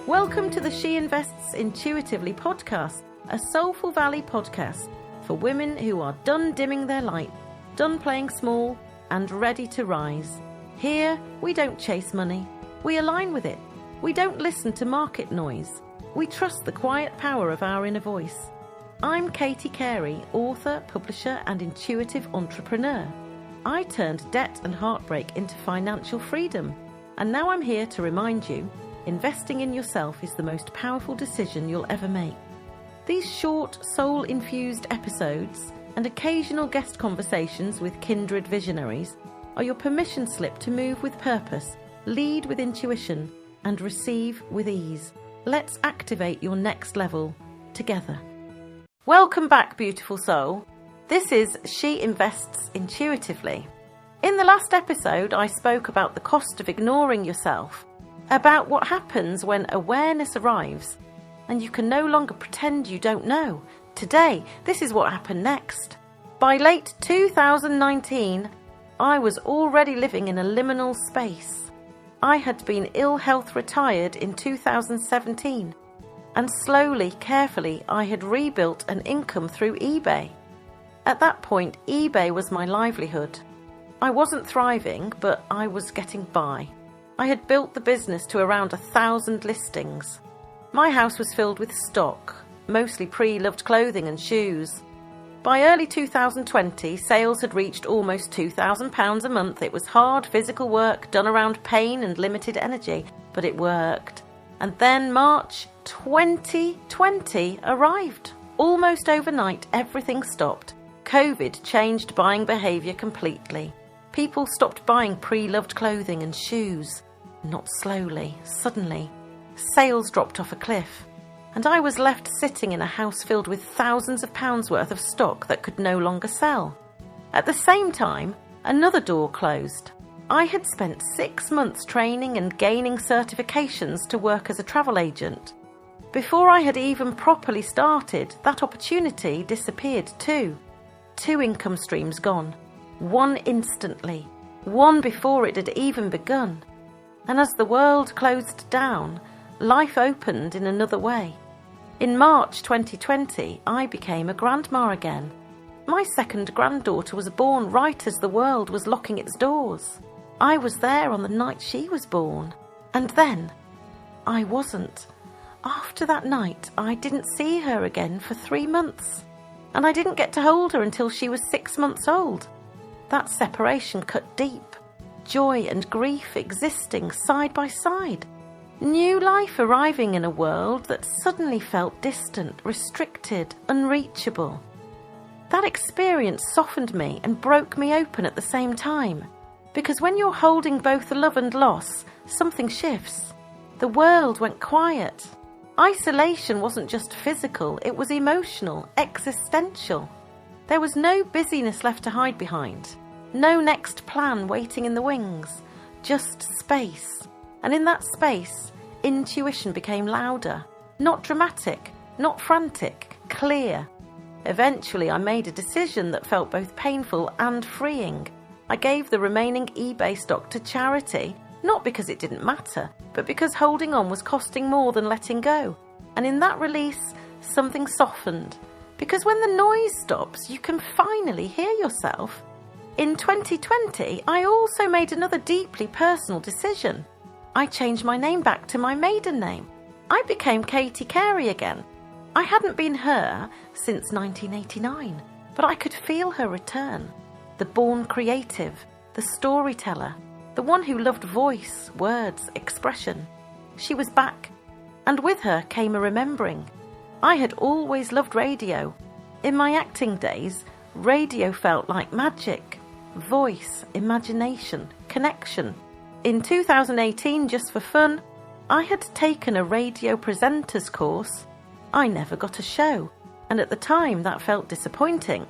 Welcome to the She Invests Intuitively podcast, a Soulful Valley podcast for women who are done dimming their light, done playing small, and ready to rise. Here, we don't chase money. We align with it. We don't listen to market noise. We trust the quiet power of our inner voice. I'm Carey, author, publisher, and intuitive entrepreneur. I turned debt and heartbreak into financial freedom, and now I'm here to remind you, investing in yourself is the most powerful decision you'll ever make. These short, soul-infused episodes and occasional guest conversations with kindred visionaries are your permission slip to move with purpose, lead with intuition, and receive with ease. Let's activate your next level together. Welcome back, beautiful soul. This is She Invests Intuitively. In the last episode, I spoke about the cost of ignoring yourself, about what happens when awareness arrives and you can no longer pretend you don't know. Today, this is what happened next. By late 2019, I was already living in a liminal space. I had been ill health retired in 2017, and slowly, carefully, I had rebuilt an income through eBay. At that point, eBay was my livelihood. I wasn't thriving, but I was getting by. I had built the business to around 1,000 listings. My house was filled with stock, mostly pre-loved clothing and shoes. By early 2020, sales had reached almost £2,000 a month. It was hard physical work done around pain and limited energy, but it worked. And then March 2020 arrived. Almost overnight, everything stopped. COVID changed buying behaviour completely. People stopped buying pre-loved clothing and shoes. Not slowly, suddenly. Sales dropped off a cliff, and I was left sitting in a house filled with thousands of pounds worth of stock that could no longer sell. At the same time, another door closed. I had spent 6 months training and gaining certifications to work as a travel agent. Before I had even properly started, that opportunity disappeared too. 2 income streams gone. One instantly. One before it had even begun. And as the world closed down, life opened in another way. In March 2020, I became a grandma again. My second granddaughter was born right as the world was locking its doors. I was there on the night she was born. And then, I wasn't. After that night, I didn't see her again for 3 months. And I didn't get to hold her until she was 6 months old. That separation cut deep. Joy and grief existing side by side. New life arriving in a world that suddenly felt distant, restricted, unreachable. That experience softened me and broke me open at the same time. Because when you're holding both love and loss, something shifts. The world went quiet. Isolation wasn't just physical, it was emotional, existential. There was no busyness left to hide behind. No next plan waiting in the wings. Just space. And in that space, intuition became louder. Not dramatic, not frantic, clear. Eventually, I made a decision that felt both painful and freeing. I gave the remaining eBay stock to charity, not because it didn't matter, but because holding on was costing more than letting go. And in that release, something softened. Because when the noise stops, you can finally hear yourself. In 2020, I also made another deeply personal decision. I changed my name back to my maiden name. I became Carey again. I hadn't been her since 1989, but I could feel her return. The born creative, the storyteller, the one who loved voice, words, expression. She was back, and with her came a remembering. I had always loved radio. In my acting days, radio felt like magic. Voice, imagination, connection. In 2018, just for fun, I had taken a radio presenter's course. I never got a show, and at the time that felt disappointing.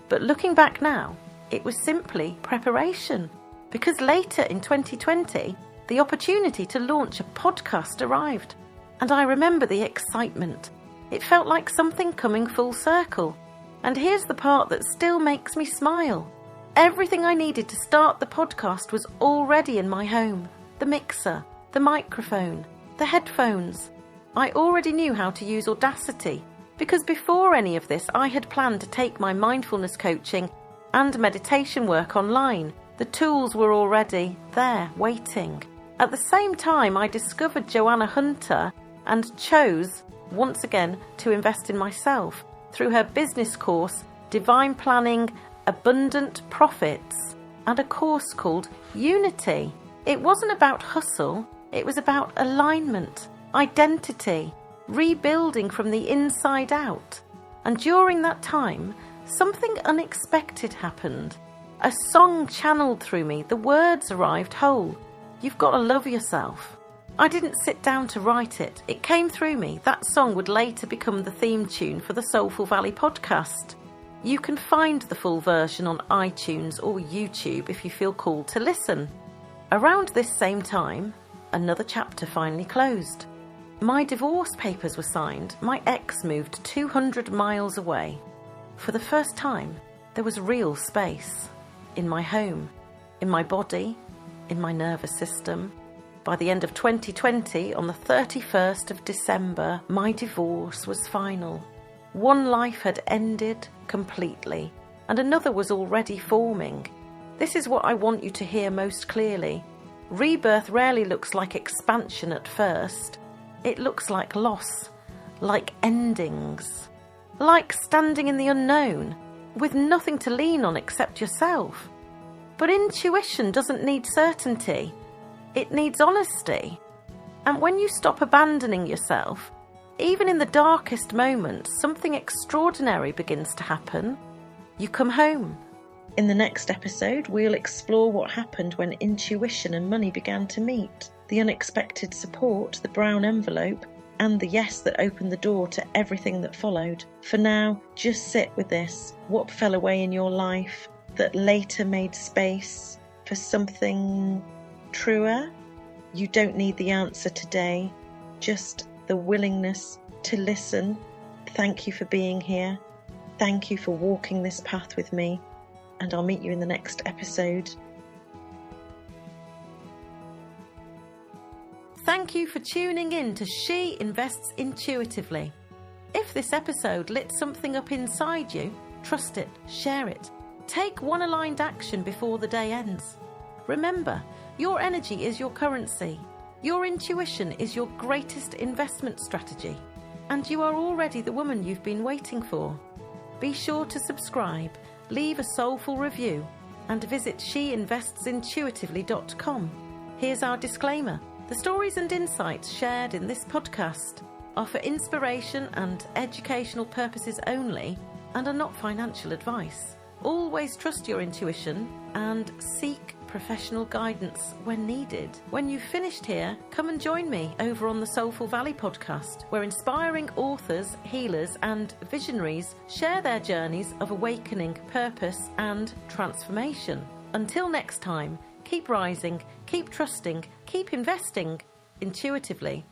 But looking back now, it was simply preparation. Because later in 2020, the opportunity to launch a podcast arrived. And I remember the excitement. It felt like something coming full circle. And here's the part that still makes me smile. Everything I needed to start the podcast was already in my home. The mixer, the microphone, the headphones, I already knew how to use Audacity, because before any of this I had planned to take my mindfulness coaching and meditation work online. The tools were already there, waiting. At the same time, I discovered Joanna Hunter and chose, once again, to invest in myself through her business course, Divine Planning, Abundant Profits, and a course called Unity. It wasn't about hustle, it was about alignment, identity, rebuilding from the inside out. And during that time, something unexpected happened. A song channeled through me, the words arrived whole. You've got to love yourself. I didn't sit down to write it. It came through me. That song would later become the theme tune for the Soulful Valley podcast. You can find the full version on iTunes or YouTube if you feel called to listen. Around this same time, another chapter finally closed. My divorce papers were signed. My ex moved 200 miles away. For the first time, there was real space. In my home, in my body, in my nervous system. By the end of 2020, on the 31st of December, my divorce was final. One life had ended completely, and another was already forming. This is what I want you to hear most clearly. Rebirth rarely looks like expansion at first. It looks like loss, like endings, like standing in the unknown, with nothing to lean on except yourself. But intuition doesn't need certainty. It needs honesty. And when you stop abandoning yourself, even in the darkest moments, something extraordinary begins to happen. You come home. In the next episode, we'll explore what happened when intuition and money began to meet, the unexpected support, the brown envelope, and the yes that opened the door to everything that followed. For now, just sit with this. What fell away in your life that later made space for something truer? You don't need the answer today, just the willingness to listen. Thank you for being here. Thank you for walking this path with me, and I'll meet you in the next episode. Thank you for tuning in to She Invests Intuitively. If this episode lit something up inside you, trust it, share it. Take one aligned action before the day ends. Remember, your energy is your currency. Your intuition is your greatest investment strategy. And you are already the woman you've been waiting for. Be sure to subscribe, leave a soulful review, and visit sheinvestsintuitively.com. Here's our disclaimer. The stories and insights shared in this podcast are for inspiration and educational purposes only and are not financial advice. Always trust your intuition and seek professional guidance when needed. When you've finished here, come and join me over on the Soulful Valley podcast, where inspiring authors, healers, and visionaries share their journeys of awakening, purpose, and transformation. Until next time, keep rising, keep trusting, keep investing intuitively.